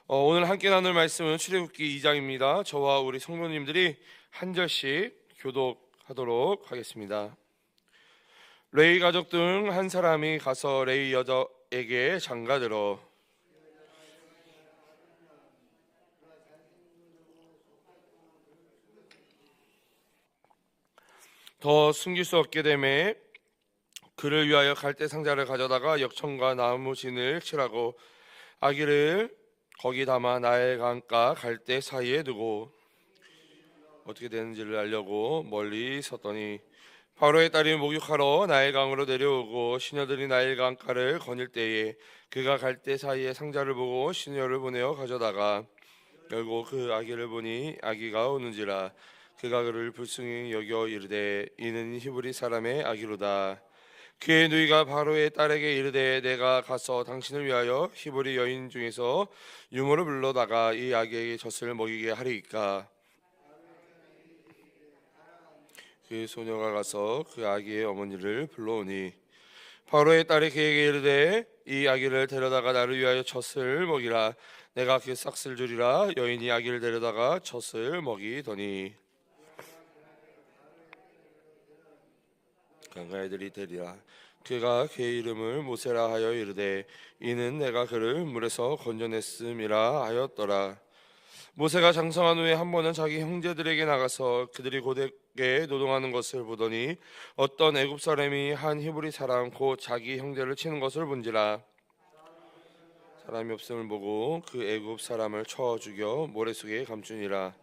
오늘 함께 나눌 말씀은 출애굽기 2장입니다. 저와 우리 성도님들이 한 절씩 교독하도록 하겠습니다. 레위 가족 중 한 사람이 가서 레위 여자에게 장가들어 더 숨길 수 없게 되매 그를 위하여 갈대 상자를 가져다가 역청과 나무 진을 칠하고 아기를 거기 담아 나일 강가 갈대 사이에 두고 어떻게 되는지를 알려고 멀리 섰더니 바로의 딸이 목욕하러 나일 강으로 내려오고 시녀들이 나일 강가를 거닐 때에 그가 갈대 사이에 상자를 보고 시녀를 보내어 가져다가 열고 그 아기를 보니 아기가 우는지라 그가 그를 불쌍히 여겨 이르되 이는 히브리 사람의 아기로다. 그의 누이가 바로의 딸에게 이르되 내가 가서 당신을 위하여 히브리 여인 중에서 유모를 불러다가 이 아기에게 젖을 먹이게 하리이까. 그 소녀가 가서 그 아기의 어머니를 불러오니 바로의 딸이 그에게 이르되 이 아기를 데려다가 나를 위하여 젖을 먹이라. 내가 그 싹쓸 주리라. 여인이 아기를 데려다가 젖을 먹이더니 강가애들이 되리라. 그가 그의 이름을 모세라 하여 이르되 이는 내가 그를 물에서 건져냈음이라 하였더라. 모세가 장성한 후에 한 번은 자기 형제들에게 나가서 그들이 고되게 노동하는 것을 보더니 어떤 애굽 사람이 한 히브리 사람 곧 자기 형제를 치는 것을 본지라. 사람이 없음을 보고 그 애굽 사람을 쳐 죽여 모래 속에 감추니라.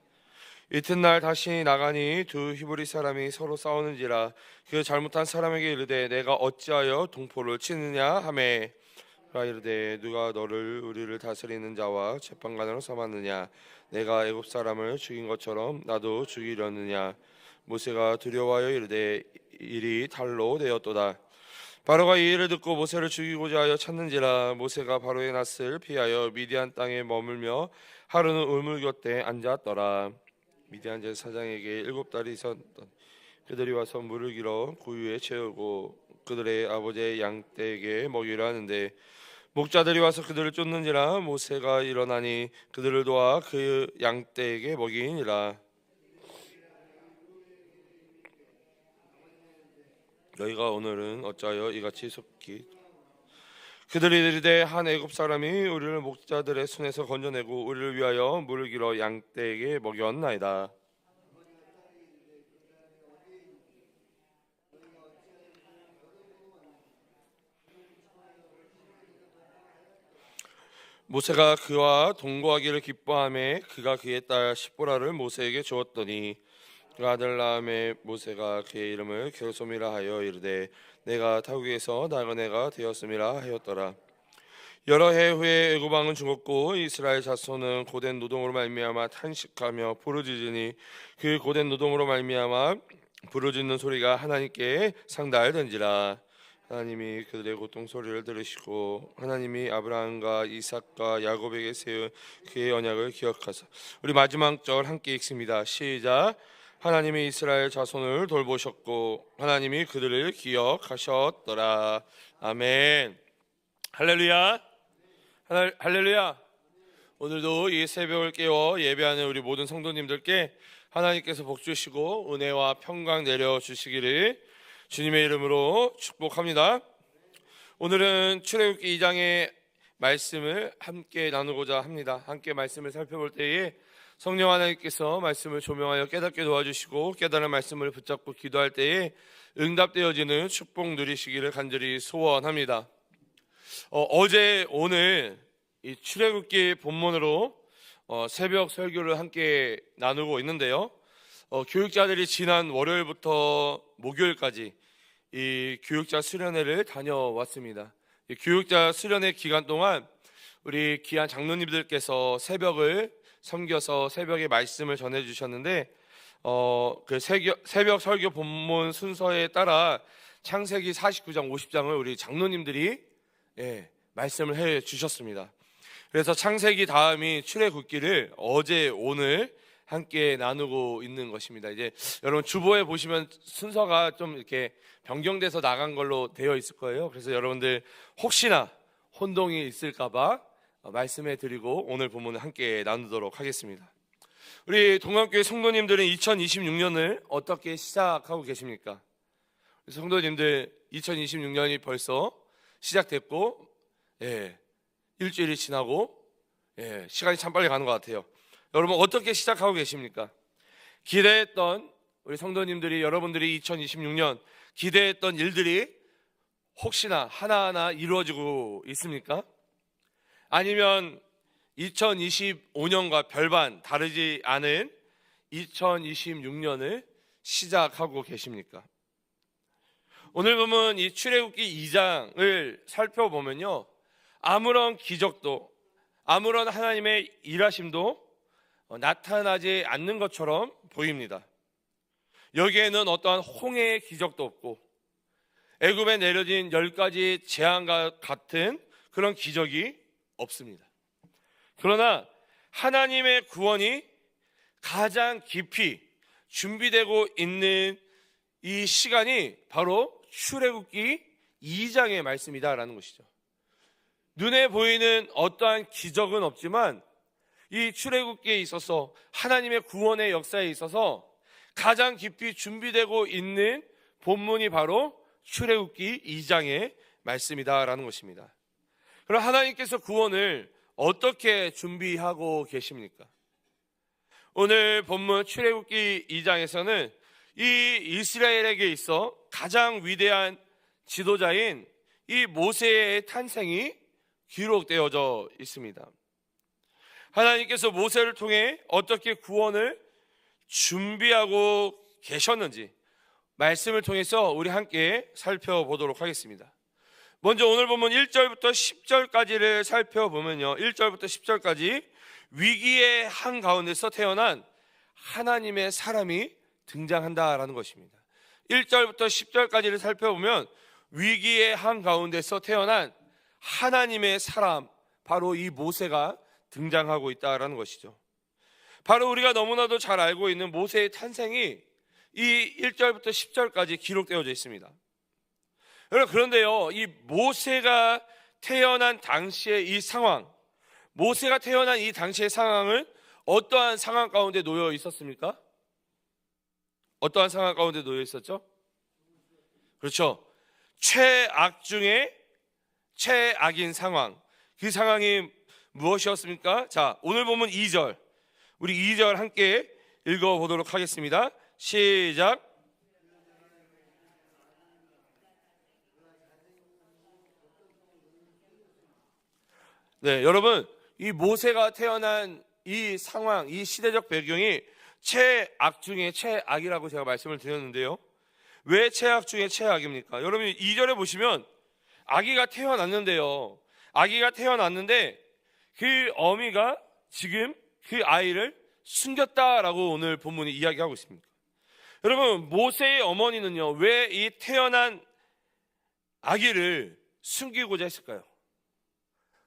이튿날 다시 나가니 두 히브리 사람이 서로 싸우는지라. 그 잘못한 사람에게 이르되 내가 어찌하여 동포를 치느냐 하매 라 이르되 누가 너를 우리를 다스리는 자와 재판관으로 삼았느냐. 내가 애굽 사람을 죽인 것처럼 나도 죽이려느냐. 모세가 두려워하여 이르되 일이 달로 되었도다. 바로가 이 일을 듣고 모세를 죽이고자 하여 찾는지라. 모세가 바로의 낯을 피하여 미디안 땅에 머물며 하루는 우물 곁에 앉았더라. 미디안 제사장에게 7달이 있었던 그들이 와서 물을 길어 구유에 채우고 그들의 아버지의 양떼에게 먹이려 하는데 목자들이 와서 그들을 쫓는지라. 모세가 일어나니 그들을 도와 그 양떼에게 먹이니라. 너희가 오늘은 어찌하여 이같이 속히 그들이 이르되 한 애굽 사람이 우리를 목자들의 손에서 건져내고 우리를 위하여 물을 길어 양떼에게 먹였나이다. 모세가 그와 동거하기를 기뻐하며 그가 그의 딸 십보라를 모세에게 주었더니 그 아들 낳음에 모세가 그의 이름을 게르솜이라 하여 이르되 내가 타국에서 나그네가 되었음이라 하였더라. 여러 해 후에 애굽 왕은 죽었고 이스라엘 자손은 고된 노동으로 말미암아 탄식하며 부르짖으니 그 고된 노동으로 말미암아 부르짖는 소리가 하나님께 상달된지라. 하나님이 그들의 고통 소리를 들으시고 하나님이 아브라함과 이삭과 야곱에게 세운 그의 언약을 기억하사. 우리 마지막 절 함께 읽습니다. 시작. 하나님이 이스라엘 자손을 돌보셨고 하나님이 그들을 기억하셨더라. 아멘. 할렐루야. 할렐루야. 오늘도 이 새벽을 깨워 예배하는 우리 모든 성도님들께 하나님께서 복 주시고 은혜와 평강 내려주시기를 주님의 이름으로 축복합니다. 오늘은 출애굽기 2장의 말씀을 함께 나누고자 합니다. 함께 말씀을 살펴볼 때에 성령 하나님께서 말씀을 조명하여 깨닫게 도와주시고 깨달은 말씀을 붙잡고 기도할 때에 응답되어지는 축복 누리시기를 간절히 소원합니다. 어제 오늘 이 출애굽기 본문으로 새벽 설교를 함께 나누고 있는데요. 교육자들이 지난 월요일부터 목요일까지 이 교육자 수련회를 다녀왔습니다. 이 교육자 수련회 기간 동안 우리 귀한 장로님들께서 새벽을 섬겨서 새벽에 말씀을 전해주셨는데 그 새벽 설교 본문 순서에 따라 창세기 49장 50장을 우리 장로님들이 말씀을 해주셨습니다. 그래서 창세기 다음이 출애굽기를 어제 오늘 함께 나누고 있는 것입니다. 이제 여러분 주보에 보시면 순서가 좀 이렇게 변경돼서 나간 걸로 되어 있을 거예요. 그래서 여러분들 혹시나 혼동이 있을까봐 말씀해 드리고 오늘 본문을 함께 나누도록 하겠습니다. 우리 동안교회 성도님들은 2026년을 어떻게 시작하고 계십니까? 성도님들 2026년이 벌써 시작됐고 일주일이 지나고 시간이 참 빨리 가는 것 같아요. 여러분 어떻게 시작하고 계십니까? 기대했던 우리 성도님들이 여러분들이 2026년 기대했던 일들이 혹시나 하나하나 이루어지고 있습니까? 아니면 2025년과 별반 다르지 않은 2026년을 시작하고 계십니까? 오늘 보면 이 출애굽기 2장을 살펴보면요, 아무런 기적도 아무런 하나님의 일하심도 나타나지 않는 것처럼 보입니다. 여기에는 어떠한 홍해의 기적도 없고 애굽에 내려진 10가지 재앙과 같은 그런 기적이 없습니다. 그러나 하나님의 구원이 가장 깊이 준비되고 있는 이 시간이 바로 출애굽기 2장의 말씀이다라는 것이죠. 눈에 보이는 어떠한 기적은 없지만 이 출애굽기에 있어서 하나님의 구원의 역사에 있어서 가장 깊이 준비되고 있는 본문이 바로 출애굽기 2장의 말씀이다라는 것입니다. 그럼 하나님께서 구원을 어떻게 준비하고 계십니까? 오늘 본문 출애굽기 2장에서는 이 이스라엘에게 있어 가장 위대한 지도자인 이 모세의 탄생이 기록되어져 있습니다. 하나님께서 모세를 통해 어떻게 구원을 준비하고 계셨는지 말씀을 통해서 우리 함께 살펴보도록 하겠습니다. 먼저 오늘 보면 1절부터 10절까지를 살펴보면요, 1절부터 10절까지 위기의 한가운데서 태어난 하나님의 사람이 등장한다라는 것입니다. 1절부터 10절까지를 살펴보면 위기의 한가운데서 태어난 하나님의 사람, 바로 이 모세가 등장하고 있다라는 것이죠. 바로 우리가 너무나도 잘 알고 있는 모세의 탄생이 이 1절부터 10절까지 기록되어져 있습니다. 여러분, 그런데요, 이 모세가 태어난 당시의 이 상황, 모세가 태어난 이 당시의 상황은 어떠한 상황 가운데 놓여 있었습니까? 어떠한 상황 가운데 놓여 있었죠? 그렇죠. 최악 중에 최악인 상황. 그 상황이 무엇이었습니까? 자, 오늘 보면 2절. 우리 2절 함께 읽어보도록 하겠습니다. 시작. 네, 여러분, 이 모세가 태어난 이 상황, 이 시대적 배경이 최악 중에 최악이라고 제가 말씀을 드렸는데요. 왜 최악 중에 최악입니까? 여러분, 2절에 보시면 아기가 태어났는데요. 아기가 태어났는데 그 어미가 지금 그 아이를 숨겼다라고 오늘 본문이 이야기하고 있습니다. 여러분, 모세의 어머니는요, 왜 이 태어난 아기를 숨기고자 했을까요?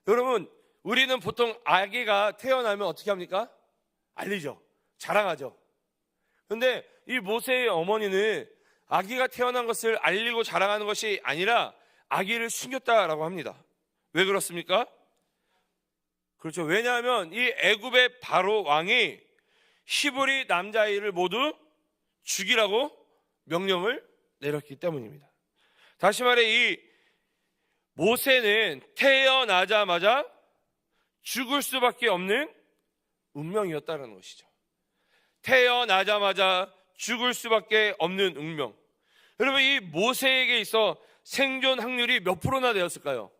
여러분, 우리는 보통 아기가 태어나면 어떻게 합니까? 알리죠. 자랑하죠. 그런데 이 모세의 어머니는 아기가 태어난 것을 알리고 자랑하는 것이 아니라 아기를 숨겼다라고 합니다. 왜 그렇습니까? 그렇죠. 왜냐하면 이 애굽의 바로 왕이 히브리 남자아이를 모두 죽이라고 명령을 내렸기 때문입니다. 다시 말해 이 모세는 태어나자마자 죽을 수밖에 없는 운명이었다는 것이죠. 태어나자마자 죽을 수밖에 없는 운명. 여러분, 이 모세에게 있어 생존 확률이 몇 프로나 되었을까요?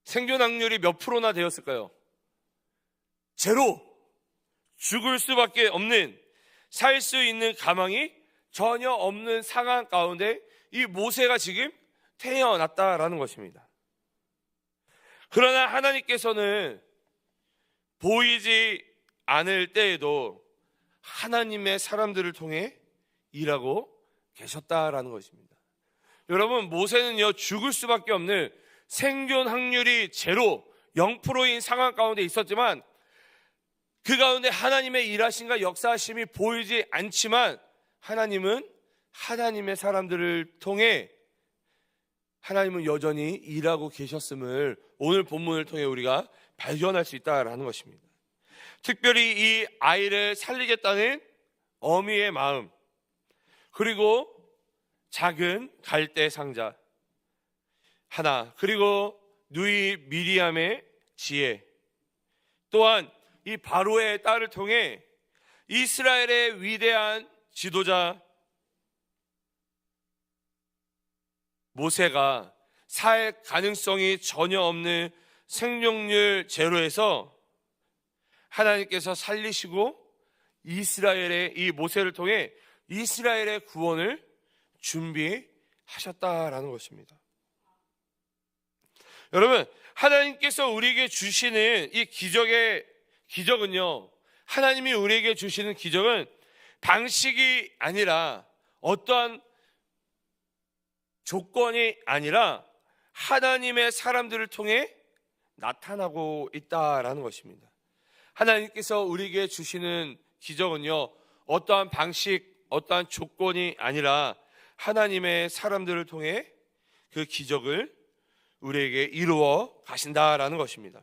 생존 확률이 몇 프로나 되었을까요? 제로. 죽을 수밖에 없는, 살 수 있는 가망이 전혀 없는 상황 가운데 이 모세가 지금 태어났다라는 것입니다. 그러나 하나님께서는 보이지 않을 때에도 하나님의 사람들을 통해 일하고 계셨다라는 것입니다. 여러분, 모세는요, 죽을 수밖에 없는 생존 확률이 제로, 0%인 상황 가운데 있었지만 그 가운데 하나님의 일하심과 역사하심이 보이지 않지만 하나님은 하나님의 사람들을 통해 하나님은 여전히 일하고 계셨음을 오늘 본문을 통해 우리가 발견할 수 있다라는 것입니다. 특별히 이 아이를 살리겠다는 어미의 마음, 그리고 작은 갈대 상자 하나, 그리고 누이 미리암의 지혜, 또한 이 바로의 딸을 통해 이스라엘의 위대한 지도자 모세가 살 가능성이 전혀 없는 생존율 제로에서 하나님께서 살리시고 이스라엘의 이 모세를 통해 이스라엘의 구원을 준비하셨다라는 것입니다. 여러분, 하나님께서 우리에게 주시는 이 기적은요, 하나님이 우리에게 주시는 기적은 방식이 아니라 어떠한 조건이 아니라 하나님의 사람들을 통해 나타나고 있다라는 것입니다. 하나님께서 우리에게 주시는 기적은요, 어떠한 방식, 어떠한 조건이 아니라 하나님의 사람들을 통해 그 기적을 우리에게 이루어 가신다라는 것입니다.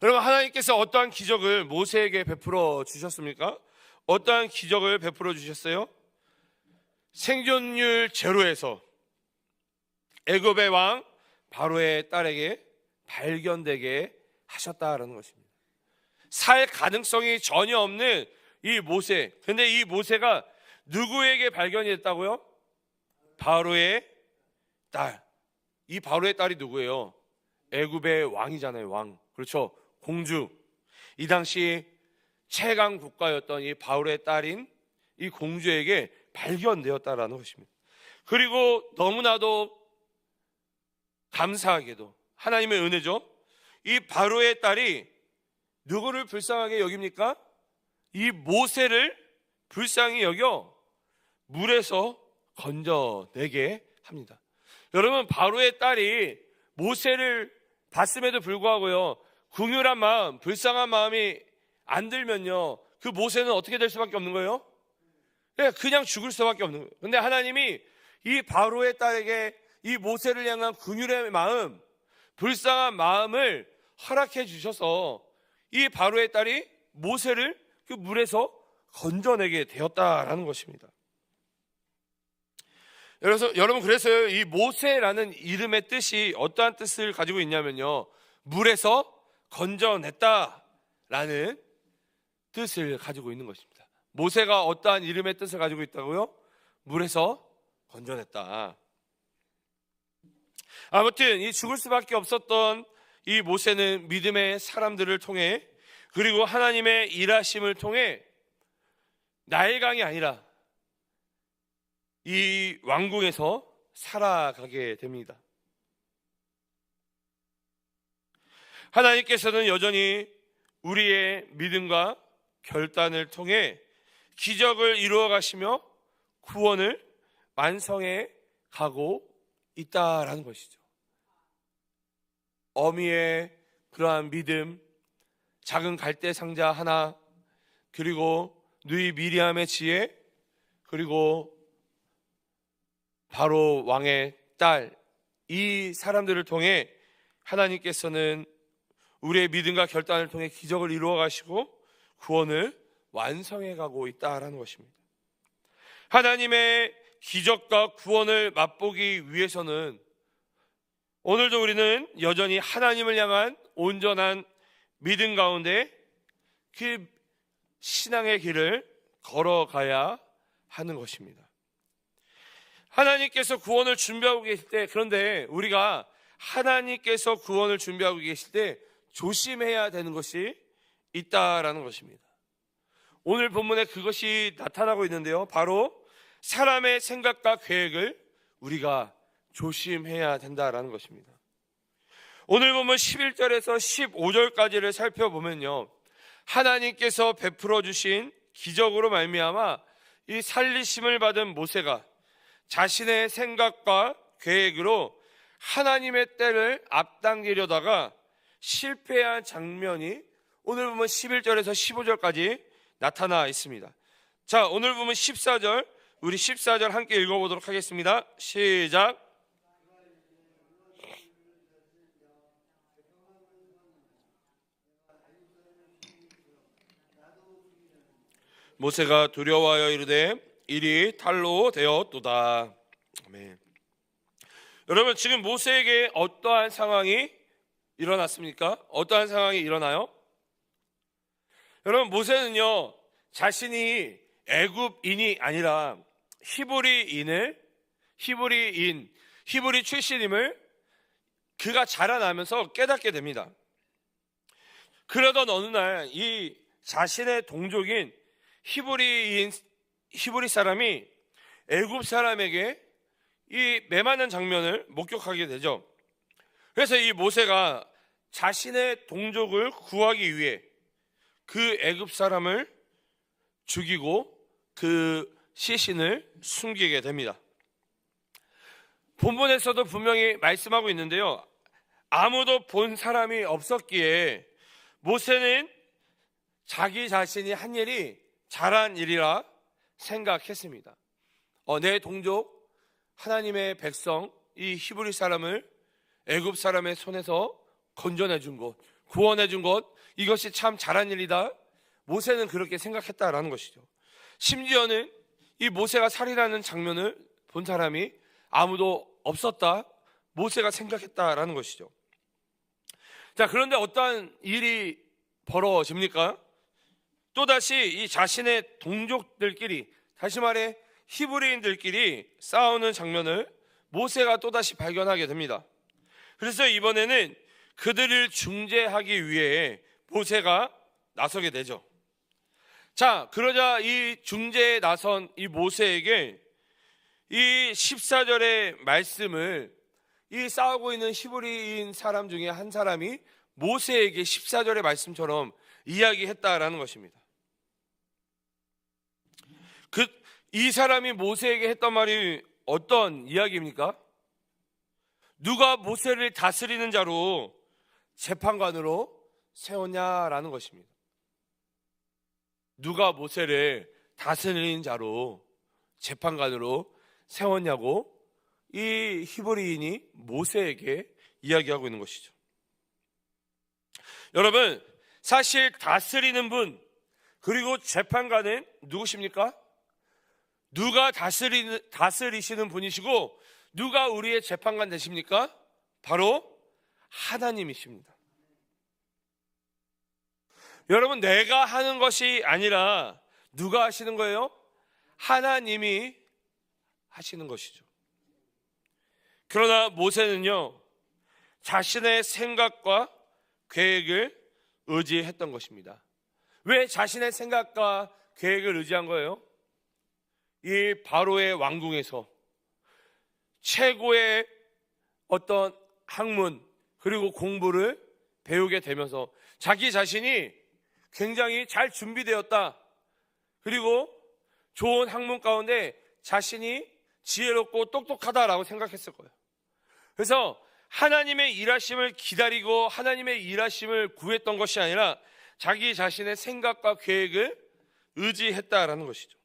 여러분, 하나님께서 어떠한 기적을 모세에게 베풀어 주셨습니까? 어떠한 기적을 베풀어 주셨어요? 생존율 제로에서 애굽의 왕 바로의 딸에게 발견되게 하셨다라는 것입니다. 살 가능성이 전혀 없는 이 모세, 근데 이 모세가 누구에게 발견이 됐다고요? 바로의 딸. 이 바로의 딸이 누구예요? 애굽의 왕이잖아요. 왕. 그렇죠? 공주. 이 당시 최강 국가였던 이 바로의 딸인 이 공주에게 발견되었다라는 것입니다. 그리고 너무나도 감사하게도 하나님의 은혜죠. 이 바로의 딸이 누구를 불쌍하게 여깁니까? 이 모세를 불쌍히 여겨 물에서 건져내게 합니다. 여러분, 바로의 딸이 모세를 봤음에도 불구하고요, 긍휼한 마음, 불쌍한 마음이 안 들면요, 그 모세는 어떻게 될 수밖에 없는 거예요? 그냥 죽을 수밖에 없는 거예요. 근데 하나님이 이 바로의 딸에게 이 모세를 향한 긍휼의 마음, 불쌍한 마음을 허락해 주셔서 이 바로의 딸이 모세를 그 물에서 건져내게 되었다라는 것입니다. 여러분, 그래서 이 모세라는 이름의 뜻이 어떠한 뜻을 가지고 있냐면요, 물에서 건져냈다라는 뜻을 가지고 있는 것입니다. 모세가 어떠한 이름의 뜻을 가지고 있다고요? 물에서 건져냈다. 아무튼 이 죽을 수밖에 없었던 이 모세는 믿음의 사람들을 통해, 그리고 하나님의 일하심을 통해 나일강이 아니라 이 왕궁에서 살아가게 됩니다. 하나님께서는 여전히 우리의 믿음과 결단을 통해 기적을 이루어 가시며 구원을 완성해 가고 있다라는 것이죠. 어미의 그러한 믿음, 작은 갈대 상자 하나, 그리고 누이 미리암의 지혜, 그리고 바로 왕의 딸, 이 사람들을 통해 하나님께서는 우리의 믿음과 결단을 통해 기적을 이루어 가시고 구원을 완성해 가고 있다라는 것입니다. 하나님의 기적과 구원을 맛보기 위해서는 오늘도 우리는 여전히 하나님을 향한 온전한 믿음 가운데 그 신앙의 길을 걸어가야 하는 것입니다. 하나님께서 구원을 준비하고 계실 때, 그런데 우리가 하나님께서 구원을 준비하고 계실 때 조심해야 되는 것이 있다라는 것입니다. 오늘 본문에 그것이 나타나고 있는데요, 바로 사람의 생각과 계획을 우리가 조심해야 된다라는 것입니다. 오늘 본문 11절에서 15절까지를 살펴보면요, 하나님께서 베풀어 주신 기적으로 말미암아 이 살리심을 받은 모세가 자신의 생각과 계획으로 하나님의 때를 앞당기려다가 실패한 장면이 오늘 보면 11절에서 15절까지 나타나 있습니다. 자, 오늘 보면 14절, 우리 14절 함께 읽어보도록 하겠습니다. 시작. 모세가 두려워하여 이르되 일이 탈로 되었도다. 아멘. 여러분, 지금 모세에게 어떠한 상황이 일어났습니까? 어떠한 상황이 일어나요? 여러분, 모세는요 자신이 애굽인이 아니라 히브리 출신임을 그가 자라나면서 깨닫게 됩니다. 그러던 어느 날 이 자신의 동족인 히브리 사람이 애굽 사람에게 이 매맞는 장면을 목격하게 되죠. 그래서 이 모세가 자신의 동족을 구하기 위해 그 애굽 사람을 죽이고 그 시신을 숨기게 됩니다. 본문에서도 분명히 말씀하고 있는데요, 아무도 본 사람이 없었기에 모세는 자기 자신이 한 일이 잘한 일이라 생각했습니다. 내 동족 하나님의 백성 이 히브리 사람을 애굽 사람의 손에서 건져내 준 것, 구원해 준 것, 이것이 참 잘한 일이다. 모세는 그렇게 생각했다라는 것이죠. 심지어는 이 모세가 살인하는 장면을 본 사람이 아무도 없었다, 모세가 생각했다라는 것이죠. 자, 그런데 어떠한 일이 벌어집니까? 또다시 이 자신의 동족들끼리, 다시 말해 히브리인들끼리 싸우는 장면을 모세가 또다시 발견하게 됩니다. 그래서 이번에는 그들을 중재하기 위해 모세가 나서게 되죠. 자, 그러자 이 중재에 나선 이 모세에게 이 14절의 말씀을 이 싸우고 있는 히브리인 사람 중에 한 사람이 모세에게 14절의 말씀처럼 이야기했다라는 것입니다. 이 사람이 모세에게 했던 말이 어떤 이야기입니까? 누가 모세를 다스리는 자로 재판관으로 세웠냐라는 것입니다. 누가 모세를 다스리는 자로 재판관으로 세웠냐고 이 히브리인이 모세에게 이야기하고 있는 것이죠. 여러분, 사실 다스리는 분 그리고 재판관은 누구십니까? 누가 다스리시는 분이시고 누가 우리의 재판관 되십니까? 바로 하나님이십니다. 여러분, 내가 하는 것이 아니라 누가 하시는 거예요? 하나님이 하시는 것이죠. 그러나 모세는요 자신의 생각과 계획을 의지했던 것입니다. 왜 자신의 생각과 계획을 의지한 거예요? 이 바로의 왕궁에서 최고의 어떤 학문 그리고 공부를 배우게 되면서 자기 자신이 굉장히 잘 준비되었다, 그리고 좋은 학문 가운데 자신이 지혜롭고 똑똑하다라고 생각했을 거예요. 그래서 하나님의 일하심을 기다리고 하나님의 일하심을 구했던 것이 아니라 자기 자신의 생각과 계획을 의지했다라는 것이죠.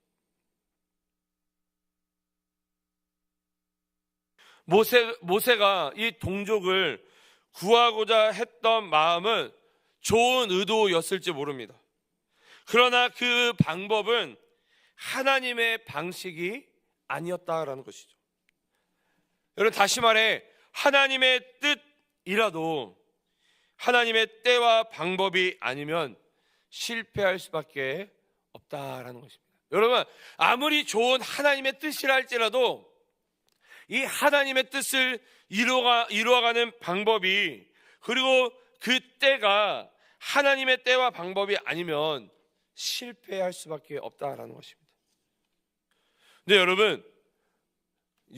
모세가 이 동족을 구하고자 했던 마음은 좋은 의도였을지 모릅니다. 그러나 그 방법은 하나님의 방식이 아니었다라는 것이죠. 여러분, 다시 말해 하나님의 뜻이라도 하나님의 때와 방법이 아니면 실패할 수밖에 없다라는 것입니다. 여러분, 아무리 좋은 하나님의 뜻이라 할지라도 이 하나님의 뜻을 이루어가는 방법이, 그리고 그 때가 하나님의 때와 방법이 아니면 실패할 수밖에 없다라는 것입니다. 근데 여러분,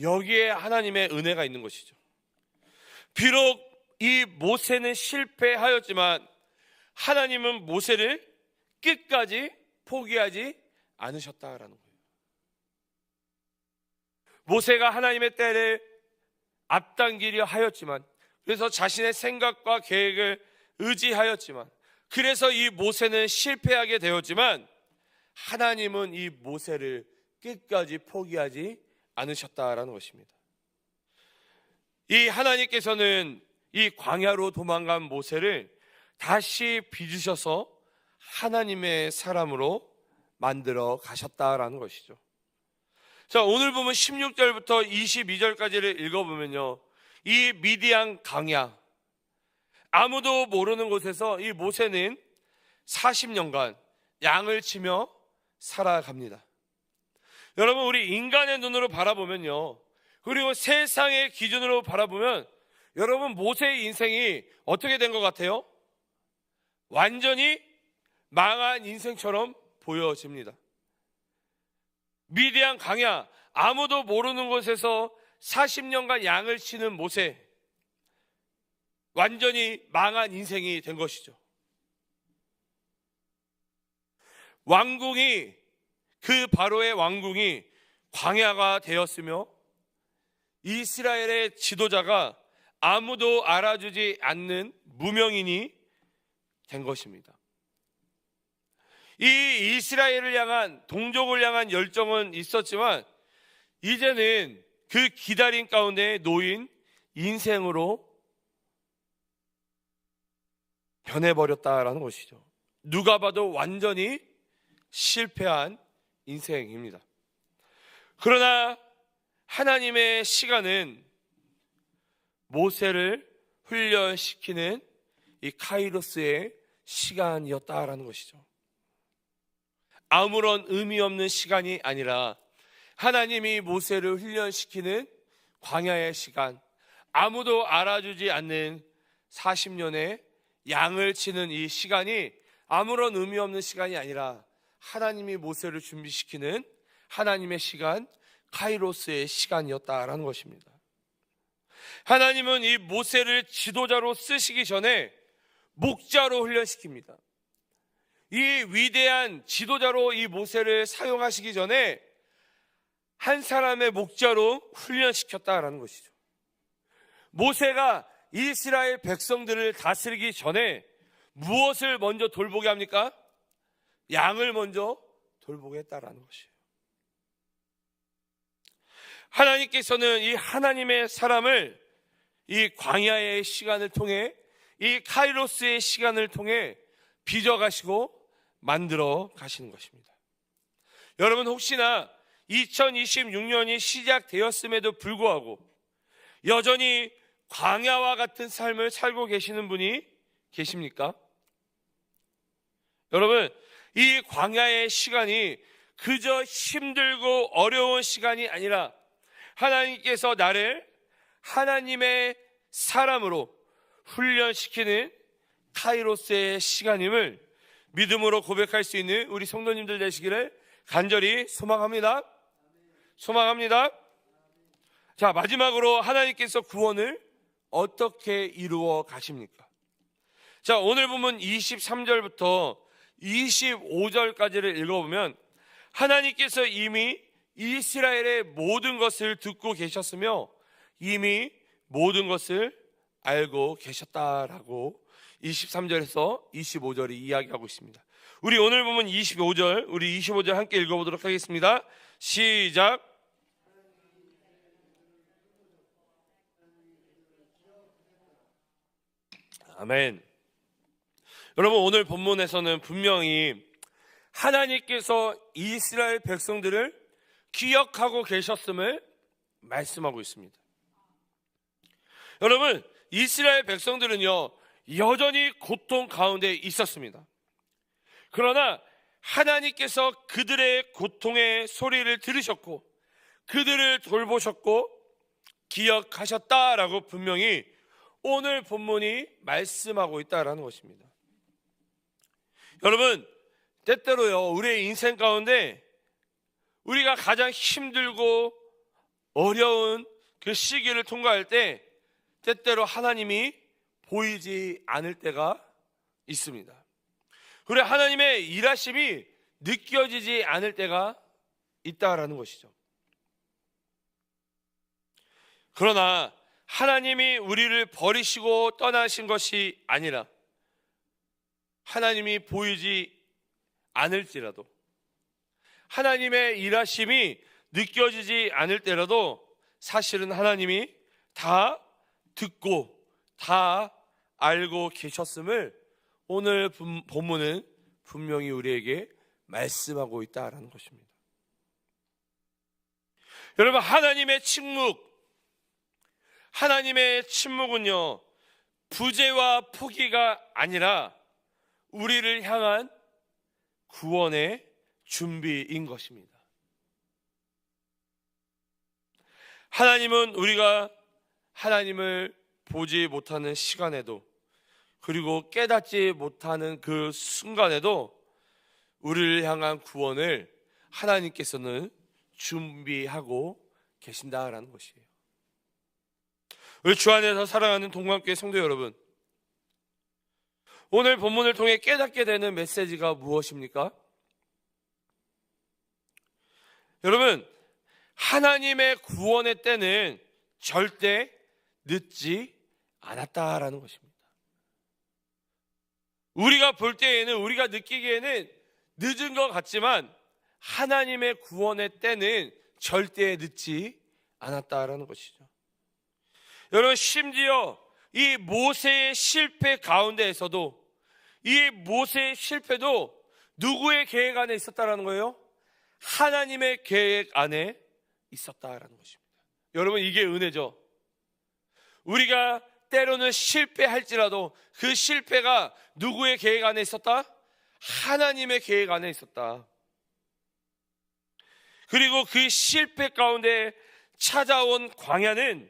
여기에 하나님의 은혜가 있는 것이죠. 비록 이 모세는 실패하였지만 하나님은 모세를 끝까지 포기하지 않으셨다라는 거예요. 모세가 하나님의 때를 앞당기려 하였지만, 그래서 자신의 생각과 계획을 의지하였지만, 그래서 이 모세는 실패하게 되었지만 하나님은 이 모세를 끝까지 포기하지 않으셨다라는 것입니다. 이 하나님께서는 이 광야로 도망간 모세를 다시 빚으셔서 하나님의 사람으로 만들어 가셨다라는 것이죠. 자, 오늘 보면 16절부터 22절까지를 읽어보면요, 이 미디안 광야, 아무도 모르는 곳에서 이 모세는 40년간 양을 치며 살아갑니다. 여러분, 우리 인간의 눈으로 바라보면요, 그리고 세상의 기준으로 바라보면 여러분, 모세의 인생이 어떻게 된 것 같아요? 완전히 망한 인생처럼 보여집니다. 미디안 광야, 아무도 모르는 곳에서 40년간 양을 치는 모세, 완전히 망한 인생이 된 것이죠. 왕궁이, 그 바로의 왕궁이 광야가 되었으며 이스라엘의 지도자가 아무도 알아주지 않는 무명인이 된 것입니다. 이 이스라엘을 향한, 동족을 향한 열정은 있었지만 이제는 그 기다림 가운데 놓인 인생으로 변해버렸다라는 것이죠. 누가 봐도 완전히 실패한 인생입니다. 그러나 하나님의 시간은 모세를 훈련시키는 이 카이로스의 시간이었다라는 것이죠. 아무런 의미 없는 시간이 아니라 하나님이 모세를 훈련시키는 광야의 시간, 아무도 알아주지 않는 40년의 양을 치는 이 시간이 아무런 의미 없는 시간이 아니라 하나님이 모세를 준비시키는 하나님의 시간, 카이로스의 시간이었다라는 것입니다. 하나님은 이 모세를 지도자로 쓰시기 전에 목자로 훈련시킵니다. 이 위대한 지도자로 이 모세를 사용하시기 전에 한 사람의 목자로 훈련시켰다라는 것이죠. 모세가 이스라엘 백성들을 다스리기 전에 무엇을 먼저 돌보게 합니까? 양을 먼저 돌보게 했다라는 것이에요. 하나님께서는 이 하나님의 사람을 이 광야의 시간을 통해, 이 카이로스의 시간을 통해 빚어가시고 만들어 가시는 것입니다. 여러분, 혹시나 2026년이 시작되었음에도 불구하고 여전히 광야와 같은 삶을 살고 계시는 분이 계십니까? 여러분, 이 광야의 시간이 그저 힘들고 어려운 시간이 아니라 하나님께서 나를 하나님의 사람으로 훈련시키는 카이로스의 시간임을 믿음으로 고백할 수 있는 우리 성도님들 되시기를 간절히 소망합니다. 자, 마지막으로 하나님께서 구원을 어떻게 이루어 가십니까? 자, 오늘 보면 23절부터 25절까지를 읽어보면 하나님께서 이미 이스라엘의 모든 것을 듣고 계셨으며 이미 모든 것을 알고 계셨다라고 23절에서 25절이 이야기하고 있습니다. 우리 오늘 보면 25절, 우리 25절 함께 읽어보도록 하겠습니다. 시작. 아멘. 여러분, 오늘 본문에서는 분명히 하나님께서 이스라엘 백성들을 기억하고 계셨음을 말씀하고 있습니다. 여러분, 이스라엘 백성들은요, 여전히 고통 가운데 있었습니다. 그러나 하나님께서 그들의 고통의 소리를 들으셨고 그들을 돌보셨고 기억하셨다라고 분명히 오늘 본문이 말씀하고 있다라는 것입니다. 여러분, 때때로요, 우리의 인생 가운데 우리가 가장 힘들고 어려운 그 시기를 통과할 때 때때로 하나님이 보이지 않을 때가 있습니다. 그리고 하나님의 일하심이 느껴지지 않을 때가 있다라는 것이죠. 그러나 하나님이 우리를 버리시고 떠나신 것이 아니라 하나님이 보이지 않을지라도, 하나님의 일하심이 느껴지지 않을 때라도 사실은 하나님이 다 듣고 다 알고 계셨음을 오늘 본문은 분명히 우리에게 말씀하고 있다라는 것입니다. 여러분, 하나님의 침묵은요, 부재와 포기가 아니라 우리를 향한 구원의 준비인 것입니다. 하나님은 우리가 하나님을 보지 못하는 시간에도, 그리고 깨닫지 못하는 그 순간에도 우리를 향한 구원을 하나님께서는 준비하고 계신다라는 것이에요. 우리 주 안에서 사랑하는 동방교회 성도 여러분, 오늘 본문을 통해 깨닫게 되는 메시지가 무엇입니까? 여러분, 하나님의 구원의 때는 절대 늦지 않았다라는 것입니다. 우리가 볼 때에는, 우리가 느끼기에는 늦은 것 같지만 하나님의 구원의 때는 절대 늦지 않았다라는 것이죠. 여러분, 심지어 이 모세의 실패 가운데에서도, 이 모세의 실패도 누구의 계획 안에 있었다라는 거예요? 하나님의 계획 안에 있었다라는 것입니다. 여러분, 이게 은혜죠. 우리가 때로는 실패할지라도 그 실패가 누구의 계획 안에 있었다? 하나님의 계획 안에 있었다. 그리고 그 실패 가운데 찾아온 광야는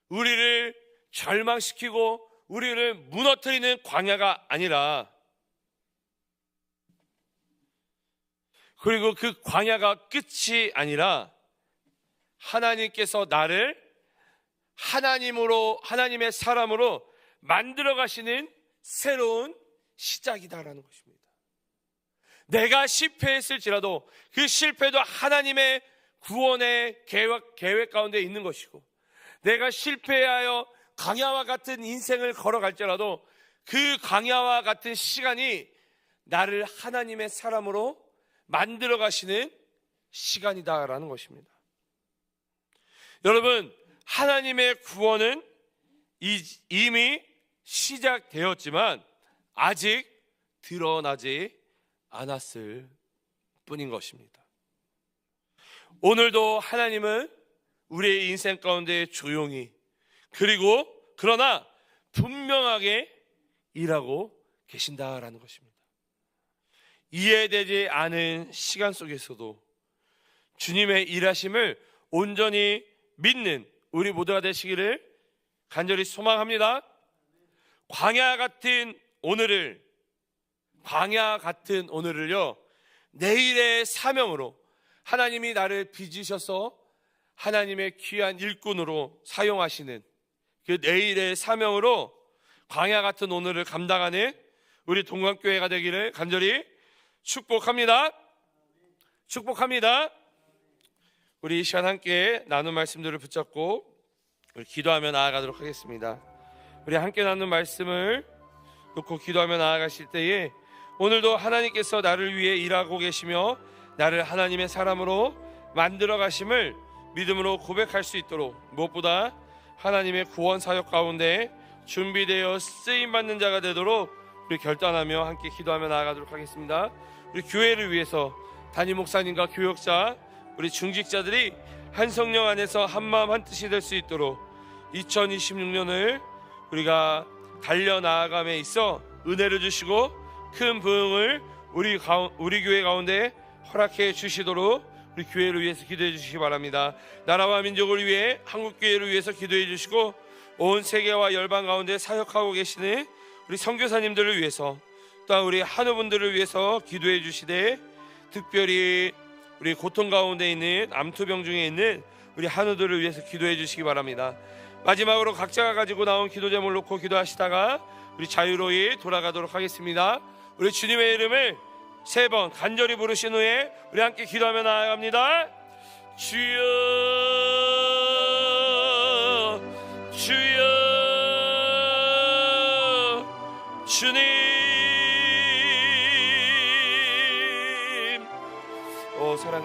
우리를 절망시키고 우리를 무너뜨리는 광야가 아니라, 그리고 그 광야가 끝이 아니라 하나님께서 나를 하나님의 사람으로 만들어 가시는 새로운 시작이다라는 것입니다. 내가 실패했을지라도 그 실패도 하나님의 구원의 계획 가운데 있는 것이고, 내가 실패하여 광야와 같은 인생을 걸어갈지라도 그 광야와 같은 시간이 나를 하나님의 사람으로 만들어 가시는 시간이다라는 것입니다. 여러분, 하나님의 구원은 이미 시작되었지만 아직 드러나지 않았을 뿐인 것입니다. 오늘도 하나님은 우리의 인생 가운데 조용히, 그리고 그러나 분명하게 일하고 계신다라는 것입니다. 이해되지 않은 시간 속에서도 주님의 일하심을 온전히 믿는 우리 모두가 되시기를 간절히 소망합니다. 광야 같은 오늘을요, 내일의 사명으로 하나님이 나를 빚으셔서 하나님의 귀한 일꾼으로 사용하시는 그 내일의 사명으로 광야 같은 오늘을 감당하는 우리 동방교회가 되기를 간절히 축복합니다. 우리 이 시간 함께 나눈 말씀들을 붙잡고 우리 기도하며 나아가도록 하겠습니다. 우리 함께 나눈 말씀을 놓고 기도하며 나아가실 때에 오늘도 하나님께서 나를 위해 일하고 계시며 나를 하나님의 사람으로 만들어 가심을 믿음으로 고백할 수 있도록, 무엇보다 하나님의 구원 사역 가운데 준비되어 쓰임받는 자가 되도록 우리 결단하며 함께 기도하며 나아가도록 하겠습니다. 우리 교회를 위해서 담임 목사님과 교역자, 우리 중직자들이 한 성령 안에서 한 마음 한 뜻이 될 수 있도록 2026년을 우리가 달려나아감에 있어 은혜를 주시고 큰 부흥을 우리 교회 가운데 허락해 주시도록 우리 교회를 위해서 기도해 주시기 바랍니다. 나라와 민족을 위해, 한국교회를 위해서 기도해 주시고 온 세계와 열방 가운데 사역하고 계시는 우리 선교사님들을 위해서, 또 우리 한우분들을 위해서 기도해 주시되, 특별히 우리 고통 가운데 있는 암투병 중에 있는 우리 한우들을 위해서 기도해 주시기 바랍니다. 마지막으로 각자가 가지고 나온 기도 제목을 놓고 기도하시다가 우리 자유로이 돌아가도록 하겠습니다. 우리 주님의 이름을 3번 간절히 부르신 후에 우리 함께 기도하며 나아갑니다. 주여, 주여, 주님. 사랑을